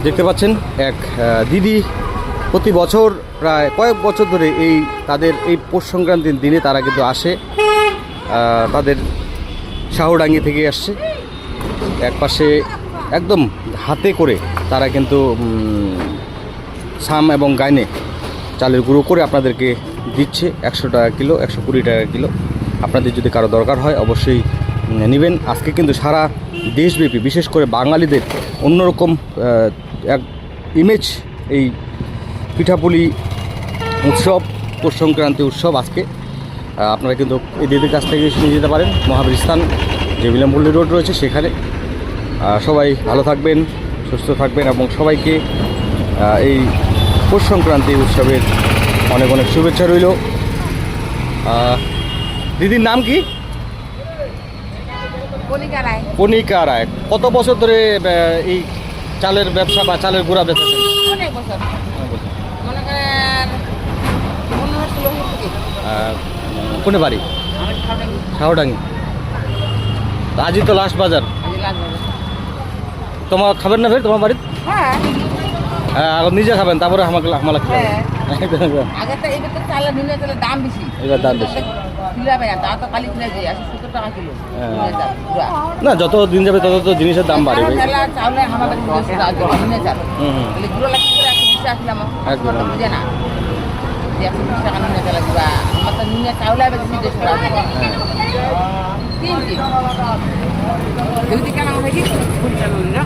দেখতে পাচ্ছেন এক দিদি প্রতি বছর প্রায় কয়েক বছর ধরে তাদের এই পৌষ সংক্রান্তির দিনে তারা কিন্তু আসে, তাদের শাহডাঙ্গি থেকে আসছে। এক পাশে একদম হাতে করে তারা কিন্তু সাম এবং গাইনে চালের গুঁড়ো করে আপনাদেরকে দিচ্ছে 100 টাকা কিলো, 120 টাকা কিলো। আপনাদের যদি কারো দরকার হয় অবশ্যই নেবেন। আজকে কিন্তু সারা দেশব্যাপী বিশেষ করে বাঙালিদের অন্যরকম এক ইমেজ এই পিঠাপুলি উৎসব, পৌষ সংক্রান্তি উৎসব। আজকে আপনারা কিন্তু এই দিদির কাছ থেকে নিয়ে যেতে পারেন মহাবীর স্থান যে বিলমপল্লী রোড রয়েছে সেখানে। সবাই ভালো থাকবেন, সুস্থ থাকবেন এবং সবাইকে এই পৌষ সংক্রান্তি উৎসবের অনেক অনেক শুভেচ্ছা রইল। দিদির নাম কি? কণিকা রায়। কত বছর ধরে এই চালের ব্যবসা বা চালের গুঁড়া ব্যবসা? অনেক বছর, মনে করেন 15-16 বছর থেকে। কোনে বাড়ি? শাহডাঙ্গি। আজই তো লাস্ট বাজার। তোমার খাবেন না ফের তোমার বাড়িতে? হ্যাঁ হ্যাঁ, নিজে খাবেন তারপরে আমাকে খাবেন। আগে তো এবার তো চালের নুনের চালের দাম বেশি, এবার দাম বেশি। কিলো হবে না, তা তো কালি কিলো যায় 70 টাকা কিলো। না, যত দিন যাবে তত তো জিনিসের দাম বাড়বে। মেলা চাউলে আমাদের নুনের চাল, তাহলে গুলো লাগি করে 120 টাকা কিলো একদম বুঝে না, 120 টাকা নুনের চাল দিবা। আমার তো নুনের চাউলে হবে 200 টাকা। তিন যদি কেন হয় কি ফুল চাল না